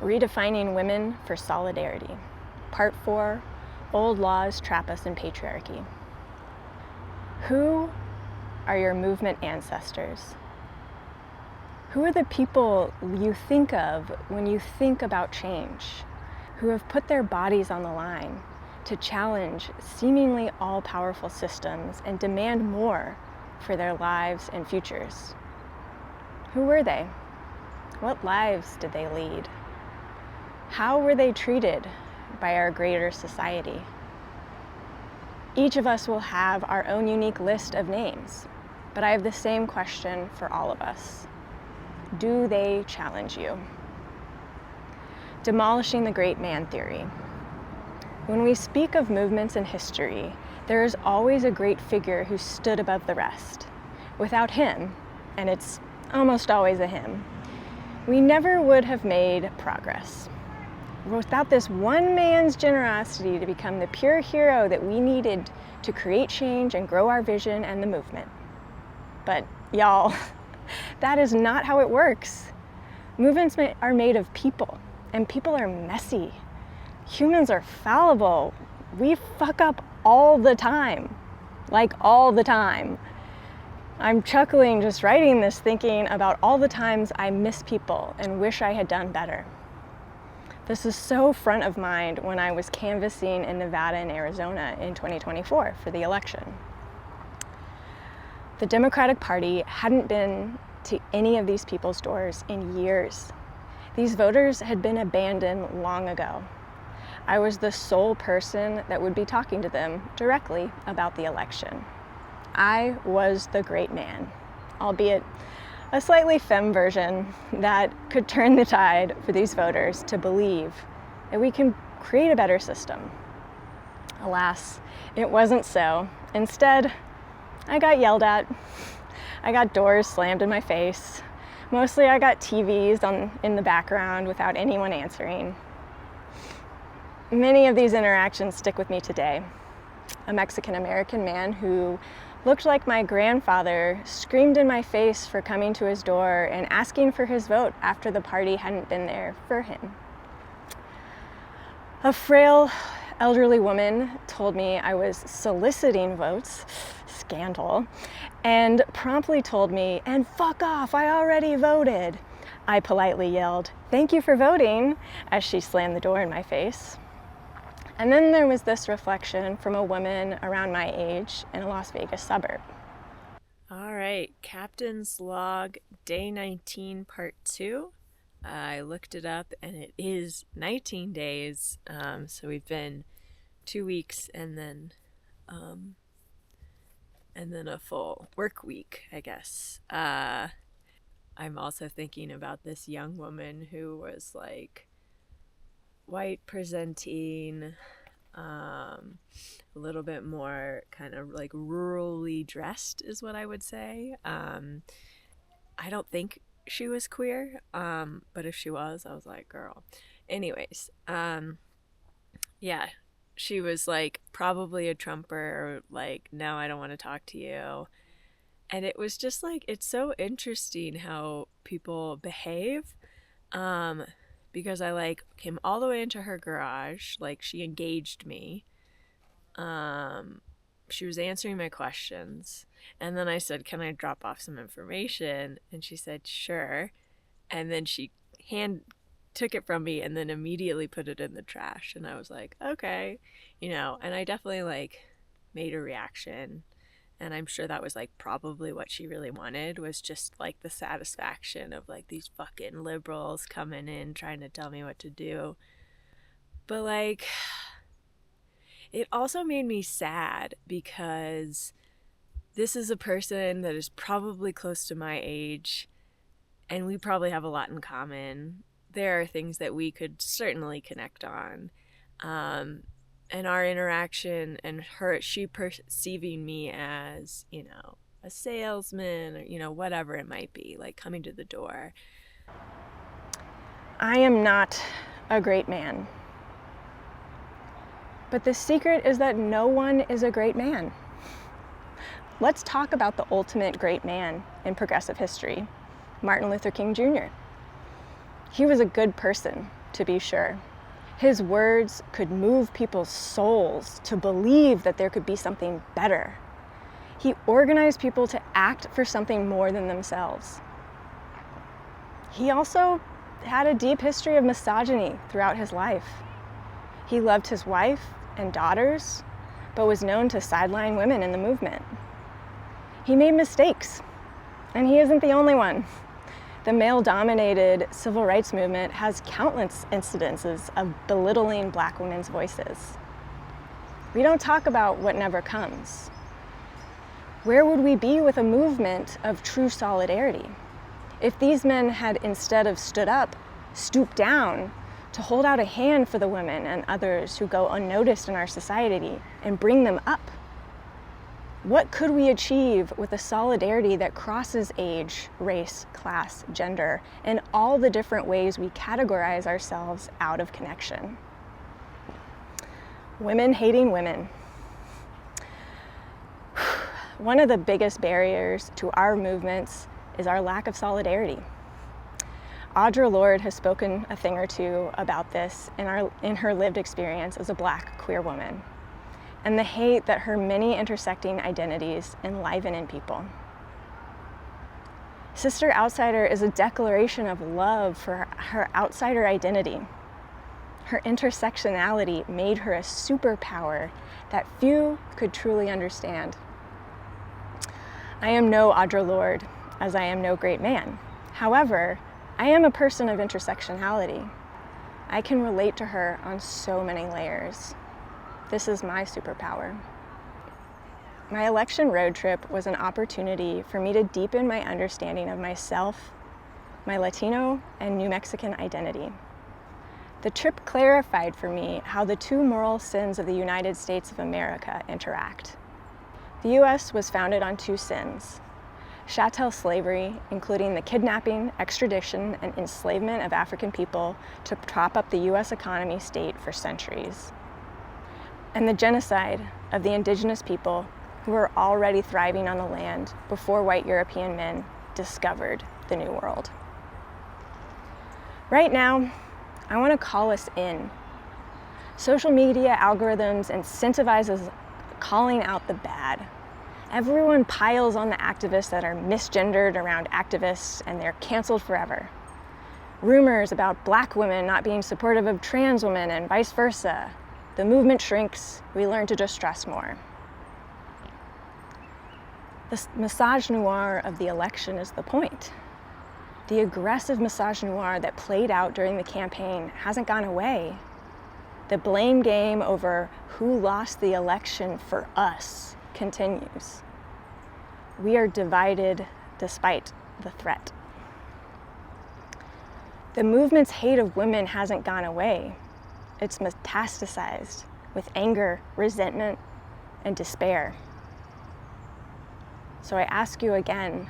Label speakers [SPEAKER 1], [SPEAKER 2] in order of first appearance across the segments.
[SPEAKER 1] Redefining Women for Solidarity. Part 4, Old Laws Trap Us in Patriarchy. Who are your movement ancestors? Who are the people you think of when you think about change, who have put their bodies on the line to challenge seemingly all-powerful systems and demand more for their lives and futures? Who were they? What lives did they lead? How were they treated by our greater society? Each of us will have our own unique list of names, but I have the same question for all of us. Do they challenge you? Demolishing the great man theory. When we speak of movements in history, there is always a great figure who stood above the rest. Without him, and it's almost always a him, we never would have made progress. Without this one man's generosity to become the pure hero that we needed to create change and grow our vision and the movement. But y'all, that is not how it works. Movements are made of people, and people are messy. Humans are fallible. We fuck up all the time, like all the time. I'm chuckling just writing this, thinking about all the times I miss people and wish I had done better. This is so front of mind when I was canvassing in Nevada and Arizona in 2024 for the election. The Democratic Party hadn't been to any of these people's doors in years. These voters had been abandoned long ago. I was the sole person that would be talking to them directly about the election. I was the great man, albeit a slightly femme version that could turn the tide for these voters to believe that we can create a better system. Alas, it wasn't so. Instead, I got yelled at. I got doors slammed in my face. Mostly I got TVs in the background without anyone answering. Many of these interactions stick with me today. A Mexican-American man who looked like my grandfather screamed in my face for coming to his door and asking for his vote after the party hadn't been there for him. A frail, elderly woman told me I was soliciting votes, scandal, and promptly told me, "And fuck off, I already voted." I politely yelled, "Thank you for voting," as she slammed the door in my face. And then there was this reflection from a woman around my age in a Las Vegas suburb.
[SPEAKER 2] All right, Captain's Log, Day 19, Part 2. I looked it up and it is 19 days. So we've been 2 weeks and then a full work week, I guess. I'm also thinking about this young woman who was like white presenting, a little bit more kind of like rurally dressed is what I would say. I don't think she was queer, but if she was, I was like, girl. Anyways, yeah, she was like probably a Trumper, or like, no, I don't want to talk to you. And it was just like, it's so interesting how people behave. Because I like came all the way into her garage, like she engaged me. She was answering my questions, and then I said, "Can I drop off some information?" And she said, "Sure." And then she took it from me and then immediately put it in the trash. And I was like, "Okay," and I definitely like made a reaction. And I'm sure that was like probably what she really wanted, was just like the satisfaction of like these fucking liberals coming in trying to tell me what to do. But like, it also made me sad because this is a person that is probably close to my age and we probably have a lot in common. There are things that we could certainly connect on. And our interaction and she perceiving me as, a salesman or, whatever it might be, like coming to the door.
[SPEAKER 1] I am not a great man. But the secret is that no one is a great man. Let's talk about the ultimate great man in progressive history, Martin Luther King Jr. He was a good person. to be sure. His words could move people's souls to believe that there could be something better. He organized people to act for something more than themselves. He also had a deep history of misogyny throughout his life. He loved his wife and daughters, but was known to sideline women in the movement. He made mistakes, and he isn't the only one. The male-dominated civil rights movement has countless incidences of belittling Black women's voices. We don't talk about what never comes. Where would we be with a movement of true solidarity if these men had, instead of stood up, stooped down to hold out a hand for the women and others who go unnoticed in our society and bring them up? What could we achieve with a solidarity that crosses age, race, class, gender, and all the different ways we categorize ourselves out of connection? Women hating women. One of the biggest barriers to our movements is our lack of solidarity. Audre Lorde has spoken a thing or two about this in her lived experience as a Black queer woman, and the hate that her many intersecting identities enliven in people. Sister Outsider is a declaration of love for her outsider identity. Her intersectionality made her a superpower that few could truly understand. I am no Audre Lorde, as I am no great man. However, I am a person of intersectionality. I can relate to her on so many layers. This is my superpower. My election road trip was an opportunity for me to deepen my understanding of myself, my Latino and New Mexican identity. The trip clarified for me how the two moral sins of the United States of America interact. The U.S. was founded on two sins: chattel slavery, including the kidnapping, extradition, and enslavement of African people to prop up the U.S. economy state for centuries, and the genocide of the indigenous people who were already thriving on the land before white European men discovered the New World. Right now, I want to call us in. Social media algorithms incentivize us calling out the bad. Everyone piles on the activists that are misgendered around activists, and they're canceled forever. Rumors about Black women not being supportive of trans women and vice versa. The movement shrinks, we learn to distrust more. The misogynoir of the election is the point. The aggressive misogynoir that played out during the campaign hasn't gone away. The blame game over who lost the election for us continues. We are divided despite the threat. The movement's hate of women hasn't gone away. It's metastasized with anger, resentment, and despair. So I ask you again,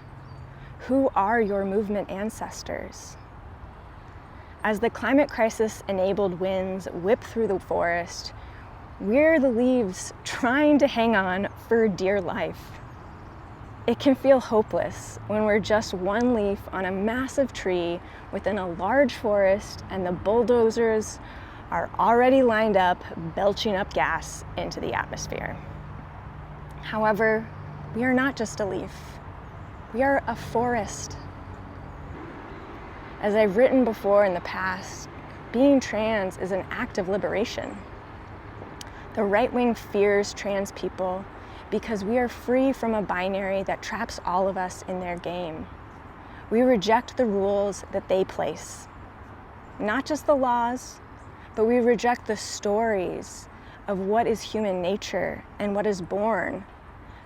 [SPEAKER 1] who are your movement ancestors? As the climate crisis-enabled winds whip through the forest, we're the leaves trying to hang on for dear life. It can feel hopeless when we're just one leaf on a massive tree within a large forest and the bulldozers are already lined up, belching up gas into the atmosphere. However, we are not just a leaf. We are a forest. As I've written before in the past, being trans is an act of liberation. The right wing fears trans people because we are free from a binary that traps all of us in their game. We reject the rules that they place. Not just the laws, but we reject the stories of what is human nature and what is born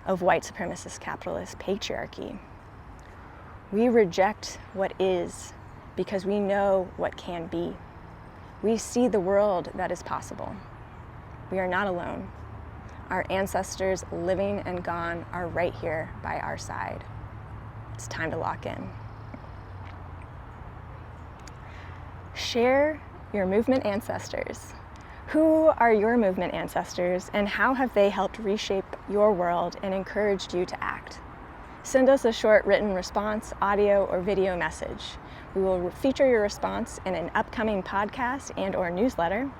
[SPEAKER 1] of white supremacist capitalist patriarchy. We reject what is because we know what can be. We see the world that is possible. We are not alone. Our ancestors, living and gone, are right here by our side. It's time to lock in. Share your movement ancestors. Who are your movement ancestors, and how have they helped reshape your world and encouraged you to act? Send us a short written response, audio, or video message. We will feature your response in an upcoming podcast and/or newsletter.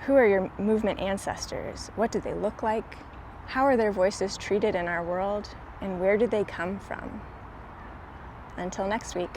[SPEAKER 1] Who are your movement ancestors? What do they look like? How are their voices treated in our world? And where did they come from? Until next week.